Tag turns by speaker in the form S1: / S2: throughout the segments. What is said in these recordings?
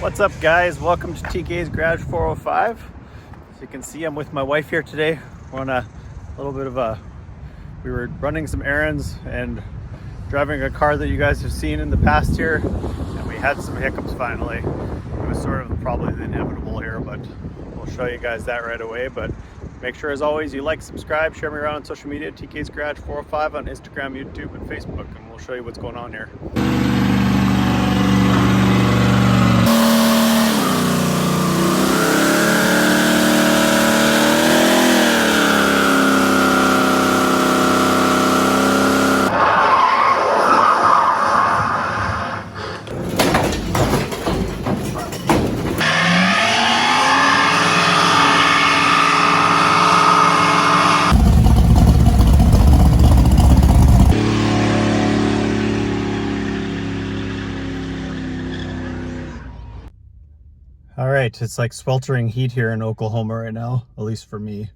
S1: What's up, guys? Welcome to TK's Garage 405. As you can see, I'm with my wife here today. We're on a little bit of a, we were running some errands and driving a car that you guys have seen in the past here, and we had some hiccups finally. It was sort of probably the inevitable here, but we'll show you guys that right away. But make sure, as always, you like, subscribe, share me around on social media, TK's Garage 405 on Instagram, YouTube, and Facebook, and we'll show you what's going on here. All right, it's like sweltering heat here in Oklahoma right now, at least for me.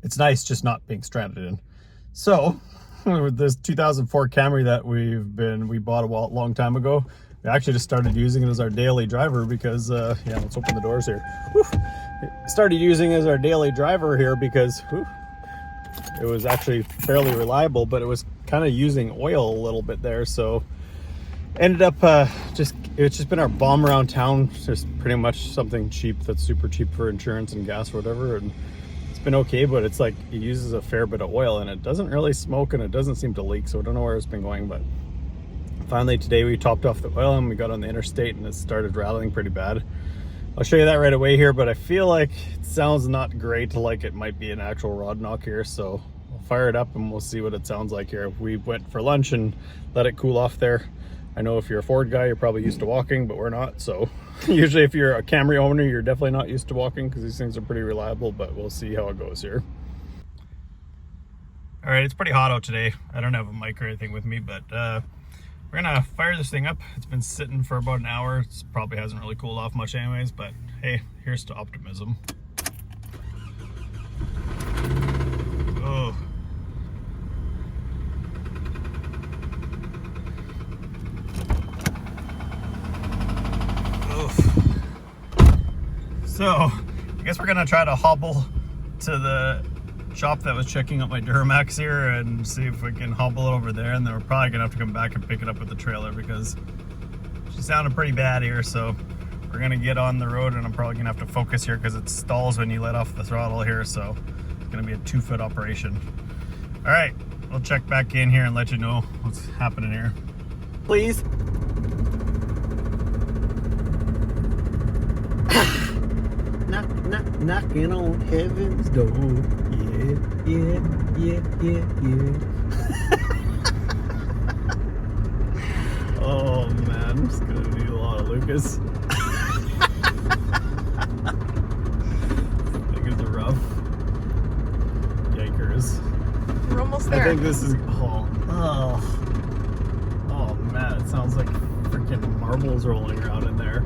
S1: It's nice just not being stranded in. So, with this 2004 Camry that we bought a long time ago, we actually just started using it as our daily driver because, yeah, let's open the doors here. Whew. Started using it as our daily driver here because it was actually fairly reliable, but it was kind of using oil a little bit there, so ended up it's just been our bomb around town. Just pretty much something cheap that's super cheap for insurance and gas or whatever, and it's been okay, but it's like it uses a fair bit of oil and it doesn't really smoke and it doesn't seem to leak, so I don't know where it's been going. But finally today we topped off the oil and we got on the interstate and it started rattling pretty bad. I'll show you that right away here, but I feel like it sounds not great, like it might be an actual rod knock here, so I'll fire it up and we'll see what it sounds like here. We went for lunch and let it cool off there. I know if you're a Ford guy, you're probably used to walking, but we're not. So usually if you're a Camry owner, you're definitely not used to walking because these things are pretty reliable, but we'll see how it goes here. All right, it's pretty hot out today. I don't have a mic or anything with me, but we're gonna fire this thing up. It's been sitting for about an hour. It probably hasn't really cooled off much anyways, but hey, here's to optimism. Oh. So, I guess we're gonna try to hobble to the shop that was checking out my Duramax here and see if we can hobble over there, and then we're probably gonna have to come back and pick it up with the trailer because she sounded pretty bad here. So we're gonna get on the road and I'm probably gonna have to focus here because it stalls when you let off the throttle here, so it's gonna be a 2-foot operation. All right, we'll check back in here and let you know what's happening here. Please. Knocking on heaven's door. Yeah. Oh man, I'm just gonna need a lot of Lucas. I think it's a rough. Yikers.
S2: We're almost there.
S1: I think this is, oh man, it sounds like freaking marbles rolling around in there.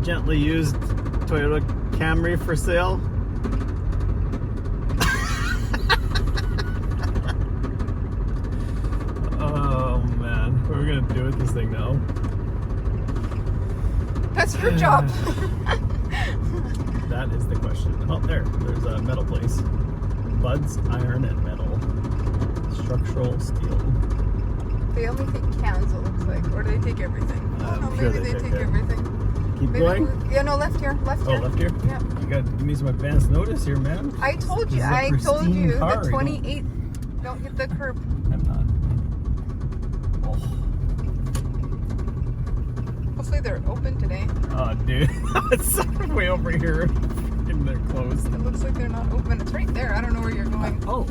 S1: Gently used Toyota Camry for sale. Oh man, what are we gonna do with this thing now?
S2: That's your job.
S1: That is the question. Oh, there's a metal place. Buds, iron, and metal. Structural steel.
S2: They only take cans, it looks like, or do they take everything?
S1: I'm sure
S2: maybe they take
S1: that.
S2: everything.
S1: Keep
S2: Maybe
S1: going?
S2: Yeah, no, left here. Left here.
S1: Oh, left here?
S2: Yeah.
S1: You gotta give me some advance notice here, man.
S2: I told you.
S1: This is a
S2: I told
S1: pristine
S2: you.
S1: car.
S2: The 28th. Don't hit the curb.
S1: I'm not. Oh.
S2: Hopefully they're open today.
S1: Oh, dude. It's way over here. And they're closed.
S2: It looks like they're not open. It's right there. I don't know where you're going.
S1: Oh.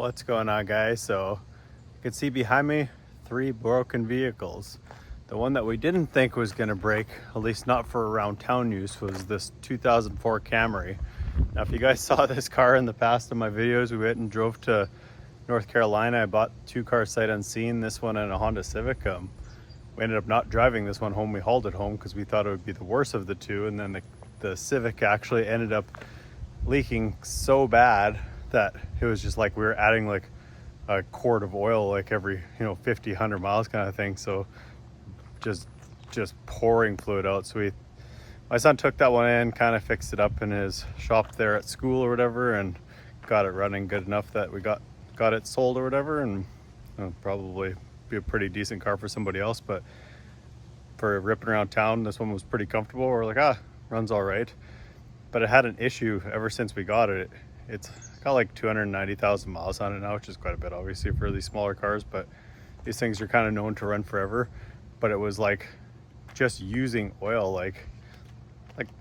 S1: What's going on, guys? So you can see behind me 3 broken vehicles. The one that we didn't think was going to break, at least not for around town use, was this 2004 Camry. Now if you guys saw this car in the past in my videos, we went and drove to North Carolina. I bought 2 cars sight unseen, this one and a Honda Civic. We ended up not driving this one home. We hauled it home because we thought it would be the worst of the 2, and then the Civic actually ended up leaking so bad that it was just like we were adding like a quart of oil like every 50, 100 miles kind of thing. So just pouring fluid out. So my son took that one in, kind of fixed it up in his shop there at school or whatever, and got it running good enough that we got it sold or whatever, and probably be a pretty decent car for somebody else. But for ripping around town, this one was pretty comfortable. We're like, runs all right. But it had an issue ever since we got it. It's got like 290,000 miles on it now, which is quite a bit obviously for these smaller cars, but these things are kind of known to run forever. But it was like just using oil, like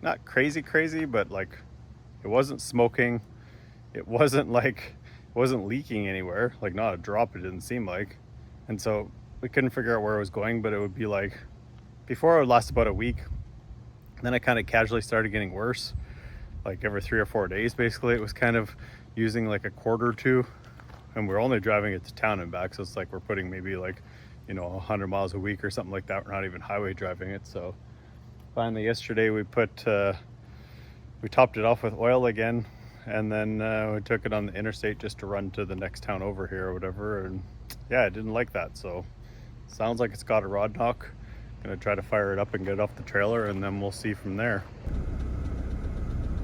S1: not crazy, but like it wasn't smoking. It wasn't leaking anywhere, like not a drop, it didn't seem like. And so we couldn't figure out where it was going, but it would be like, before it would last about a week. Then it kind of casually started getting worse. Like every 3 or 4 days, basically, it was kind of using like a quart or 2. And we're only driving it to town and back. So it's like we're putting maybe like, 100 miles a week or something like that. We're not even highway driving it. So finally yesterday we topped it off with oil again. And then we took it on the interstate just to run to the next town over here or whatever. And yeah, I didn't like that. So sounds like it's got a rod knock. Gonna try to fire it up and get it off the trailer, and then we'll see from there.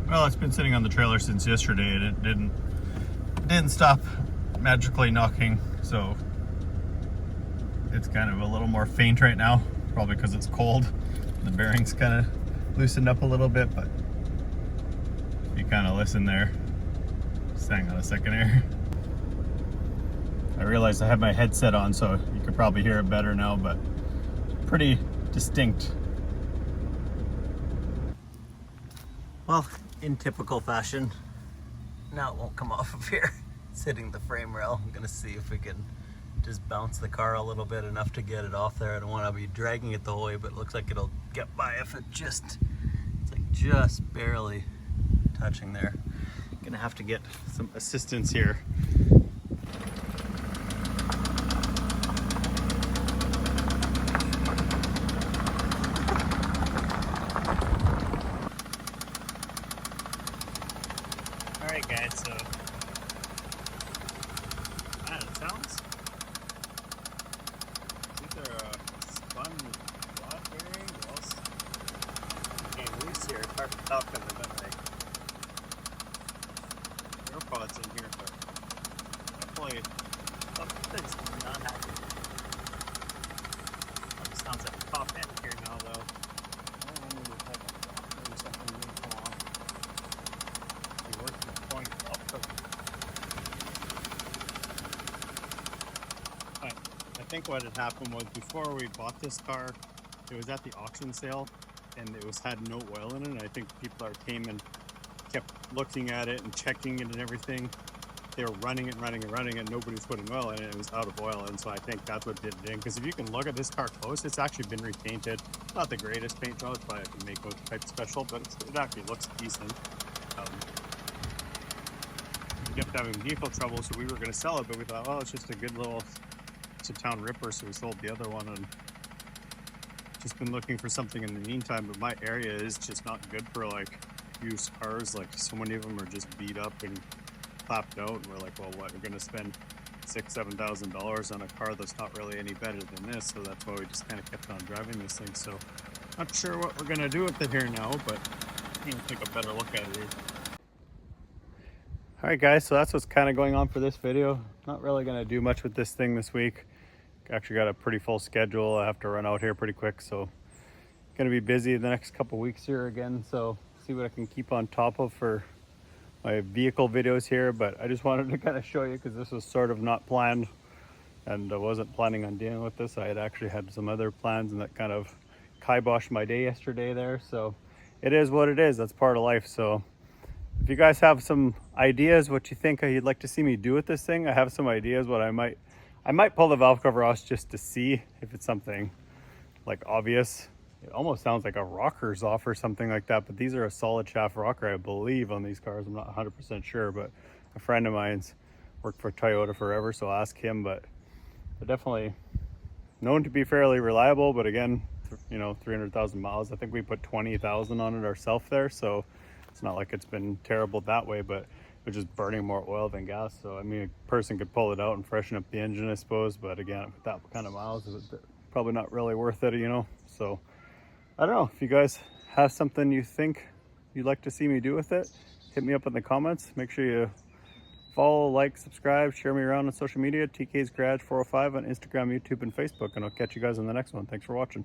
S1: Well, it's been sitting on the trailer since yesterday, and it didn't stop magically knocking, so it's kind of a little more faint right now, probably because it's cold. The bearings kind of loosened up a little bit, but if you kind of listen there, just hang on a second here. I realized I have my headset on, so you could probably hear it better now, but pretty distinct. Well, in typical fashion, now it won't come off of here. It's hitting the frame rail. I'm gonna see if we can just bounce the car a little bit enough to get it off there. I don't want to be dragging it the whole way, but it looks like it'll get by if it's like just barely touching there. Gonna have to get some assistance here. Alright guys, so it sounds, it's either a spun rod bearing or else getting loose here. It's hard to tell because I've got like AirPods in here, but definitely something's not happening. It sounds like a top end here now though. I don't know if maybe something will come off. I think what had happened was, before we bought this car, it was at the auction sale and it had no oil in it. And I think people came and kept looking at it and checking it and everything. They were running it, and nobody's putting oil in it. It was out of oil, and so I think that's what did it in. Because if you can look at this car close, it's actually been repainted. Not the greatest paint job, it's probably a Mako type special, but it actually looks decent. We kept having vehicle trouble, so we were going to sell it, but we thought, oh, it's just a good little, it's a town ripper, so we sold the other one, and just been looking for something in the meantime. But my area is just not good for like used cars. Like, so many of them are just beat up and clapped out, and we're like, well, what, we're going to spend $6,000-$7,000 on a car that's not really any better than this. So that's why we just kind of kept on driving this thing. So not sure what we're going to do with it here now, but I'm going to take a better look at it here. Alright guys, so that's what's kind of going on for this video. Not really going to do much with this thing this week. Actually got a pretty full schedule. I have to run out here pretty quick, so going to be busy the next couple weeks here again. So see what I can keep on top of for my vehicle videos here. But I just wanted to kind of show you, because this was sort of not planned and I wasn't planning on dealing with this. I had actually had some other plans, and that kind of kiboshed my day yesterday there. So it is what it is. That's part of life. So if you guys have some ideas what you think you'd like to see me do with this thing, I have some ideas what I might pull the valve cover off just to see if it's something like obvious. It almost sounds like a rocker's off or something like that, but these are a solid shaft rocker, I believe, on these cars. I'm not 100% sure, but a friend of mine's worked for Toyota forever, so I'll ask him. But they're definitely known to be fairly reliable, but again, you know, 300,000 miles. I think we put 20,000 on it ourselves there, so it's not like it's been terrible that way, but we're just burning more oil than gas. So I mean, a person could pull it out and freshen up the engine, I suppose, but again, with that kind of miles, it's probably not really worth it, you know. So I don't know, if you guys have something you think you'd like to see me do with it, hit me up in the comments. Make sure you follow, like, subscribe, share me around on social media. TK's Garage 405 on Instagram, YouTube, and Facebook, and I'll catch you guys on the next one. Thanks for watching.